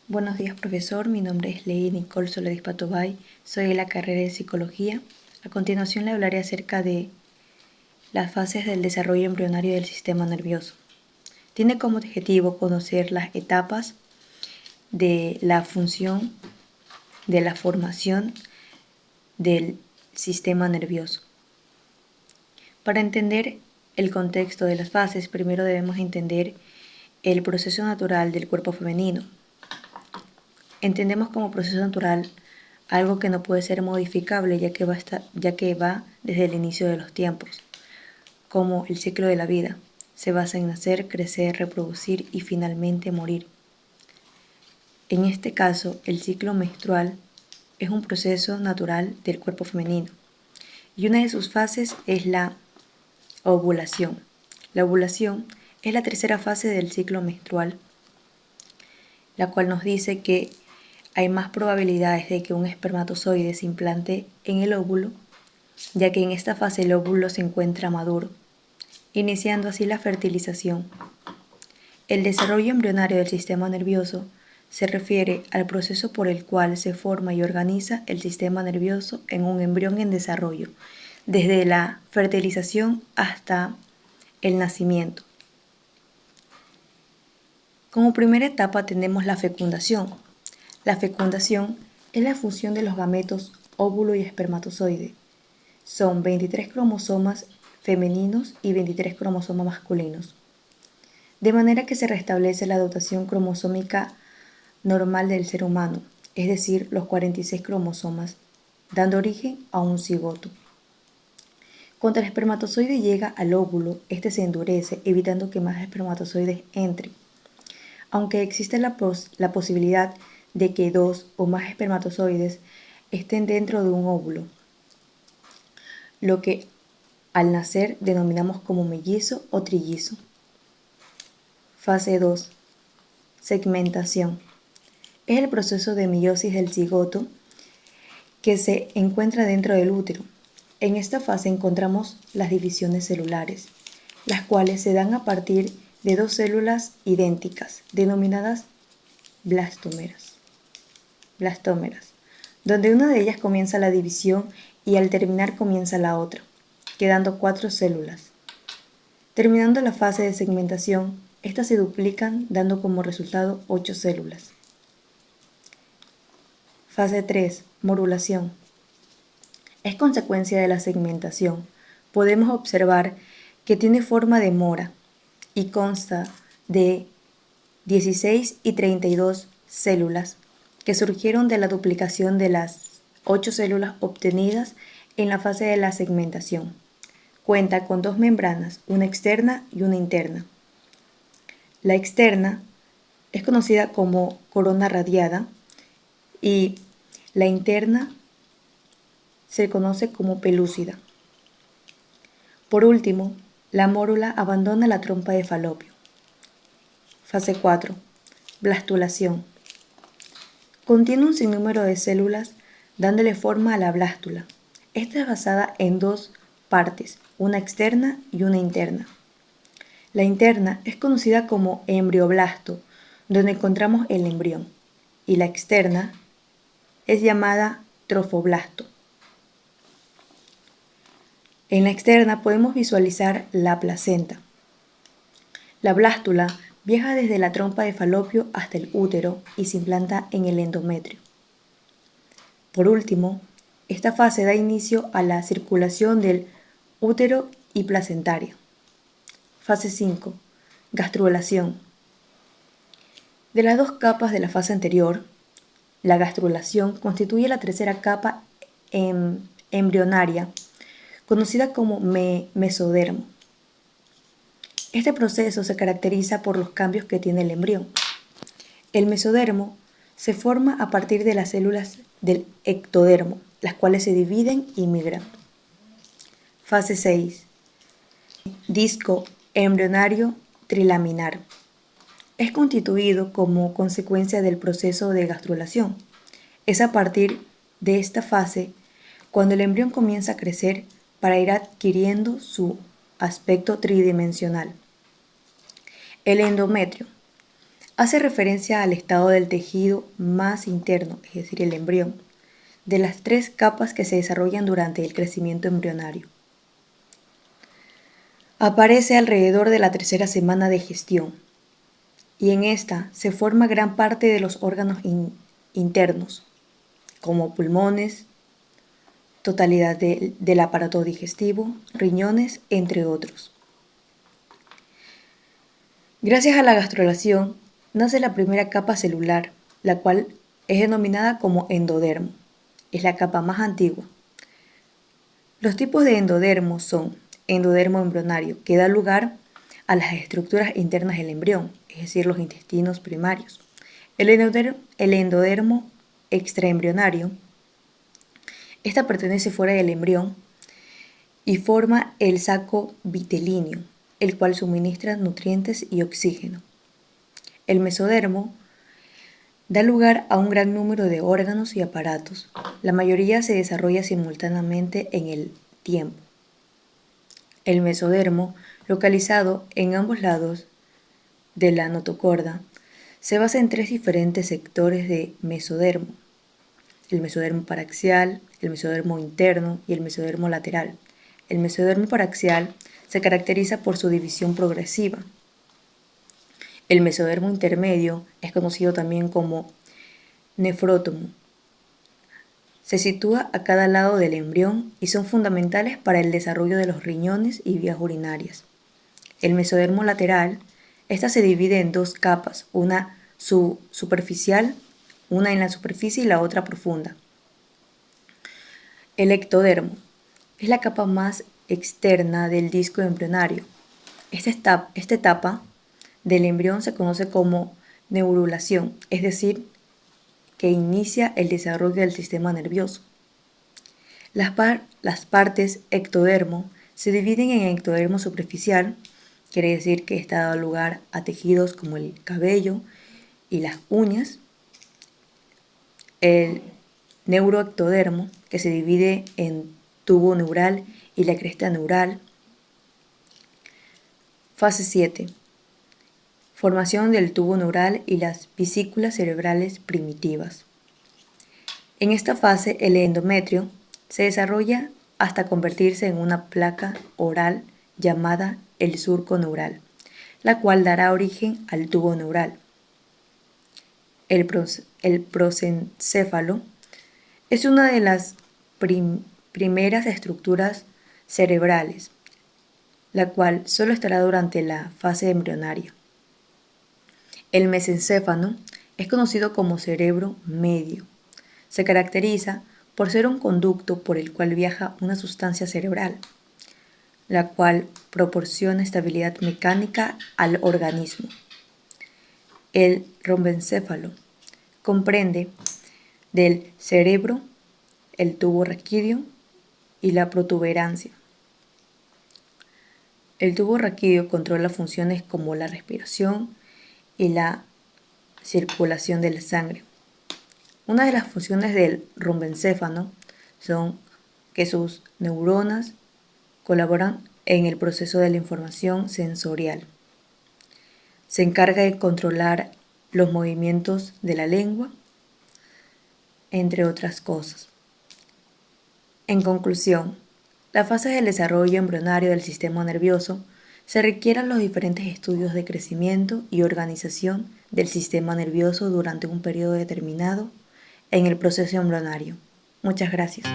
Buenos días, profesor. Mi nombre es Ley Nicole Soledad Patobay. Soy de la carrera de Psicología. A continuación le hablaré acerca de las fases del desarrollo embrionario del sistema nervioso. Tiene como objetivo conocer las etapas de la función, de la formación del sistema nervioso. Para entender el contexto de las fases, primero debemos entender el proceso natural del cuerpo femenino. Entendemos como proceso natural algo que no puede ser modificable ya que va desde el inicio de los tiempos, como el ciclo de la vida. Se basa en nacer, crecer, reproducir y finalmente morir. En este caso, el ciclo menstrual es un proceso natural del cuerpo femenino y una de sus fases es la ovulación. La ovulación es la tercera fase del ciclo menstrual, la cual nos dice que hay más probabilidades de que un espermatozoide se implante en el óvulo, ya que en esta fase el óvulo se encuentra maduro, iniciando así la fertilización. El desarrollo embrionario del sistema nervioso se refiere al proceso por el cual se forma y organiza el sistema nervioso en un embrión en desarrollo, desde la fertilización hasta el nacimiento. Como primera etapa tenemos la fecundación. La fecundación es la fusión de los gametos óvulo y espermatozoide. Son 23 cromosomas femeninos y 23 cromosomas masculinos. De manera que se restablece la dotación cromosómica normal del ser humano, es decir, los 46 cromosomas, dando origen a un cigoto. Cuando el espermatozoide llega al óvulo, este se endurece, evitando que más espermatozoides entren. Aunque existe la posibilidad de que dos o más espermatozoides estén dentro de un óvulo, lo que al nacer denominamos como mellizo o trillizo. Fase 2. Segmentación. Es el proceso de meiosis del cigoto que se encuentra dentro del útero. En esta fase encontramos las divisiones celulares, las cuales se dan a partir de dos células idénticas, denominadas blastómeras, donde una de ellas comienza la división y al terminar comienza la otra, quedando 4 células. Terminando la fase de segmentación, estas se duplican dando como resultado 8 células. Fase 3. Morulación. Es consecuencia de la segmentación. Podemos observar que tiene forma de mora y consta de 16 y 32 células que surgieron de la duplicación de las 8 células obtenidas en la fase de la segmentación. Cuenta con dos membranas, una externa y una interna. La externa es conocida como corona radiada y la interna se conoce como pelúcida. Por último, la mórula abandona la trompa de Falopio. Fase 4. Blastulación. Contiene un sinnúmero de células dándole forma a la blástula. Esta es basada en dos partes, una externa y una interna. La interna es conocida como embrioblasto, donde encontramos el embrión, y la externa es llamada trofoblasto. En la externa podemos visualizar la placenta. La blástula viaja desde la trompa de Falopio hasta el útero y se implanta en el endometrio. Por último, esta fase da inicio a la circulación del útero y placentaria. Fase 5. Gastrulación. De las dos capas de la fase anterior, la gastrulación constituye la tercera capa embrionaria, conocida como mesodermo. Este proceso se caracteriza por los cambios que tiene el embrión. El mesodermo se forma a partir de las células del ectodermo, las cuales se dividen y migran. Fase 6. Disco embrionario trilaminar. Es constituido como consecuencia del proceso de gastrulación. Es a partir de esta fase cuando el embrión comienza a crecer para ir adquiriendo su aspecto tridimensional. El endometrio hace referencia al estado del tejido más interno, es decir, el embrión, de las 3 capas que se desarrollan durante el crecimiento embrionario. Aparece alrededor de la 3ª semana de gestión y en esta se forma gran parte de los órganos internos, como pulmones, totalidad del aparato digestivo, riñones, entre otros. Gracias a la gastrulación, nace la primera capa celular, la cual es denominada como endodermo. Es la capa más antigua. Los tipos de endodermo son endodermo embrionario, que da lugar a las estructuras internas del embrión, es decir, los intestinos primarios. El endodermo extraembrionario, esta pertenece fuera del embrión y forma el saco vitelíneo, el cual suministra nutrientes y oxígeno. El mesodermo da lugar a un gran número de órganos y aparatos. La mayoría se desarrolla simultáneamente en el tiempo. El mesodermo, localizado en ambos lados de la notocorda, se basa en 3 diferentes sectores de mesodermo: el mesodermo paraxial, el mesodermo interno y el mesodermo lateral. El mesodermo paraxial se caracteriza por su división progresiva. El mesodermo intermedio es conocido también como nefrótomo. Se sitúa a cada lado del embrión y son fundamentales para el desarrollo de los riñones y vías urinarias. El mesodermo lateral, esta se divide en 2 capas, una superficial, una en la superficie y la otra profunda. El ectodermo es la capa más externa del disco embrionario. Esta etapa del embrión se conoce como neurulación, es decir, que inicia el desarrollo del sistema nervioso. Las partes ectodermo se dividen en ectodermo superficial, quiere decir que está dado lugar a tejidos como el cabello y las uñas. El neuroectodermo, que se divide en tubo neural y la cresta neural. Fase 7. Formación del tubo neural y las vesículas cerebrales primitivas. En esta fase, el endometrio se desarrolla hasta convertirse en una placa oral llamada el surco neural, la cual dará origen al tubo neural. El prosencéfalo es una de las primeras estructuras cerebrales, la cual solo estará durante la fase embrionaria. El mesencéfalo es conocido como cerebro medio. Se caracteriza por ser un conducto por el cual viaja una sustancia cerebral, la cual proporciona estabilidad mecánica al organismo. El rombencéfalo comprende del cerebro, el tubo raquídeo y la protuberancia. El tubo raquídeo controla funciones como la respiración y la circulación de la sangre. Una de las funciones del rombencéfalo son que sus neuronas colaboran en el proceso de la información sensorial. Se encarga de controlar los movimientos de la lengua, entre otras cosas. En conclusión, la fase del desarrollo embrionario del sistema nervioso se requieren los diferentes estudios de crecimiento y organización del sistema nervioso durante un periodo determinado en el proceso embrionario. Muchas gracias.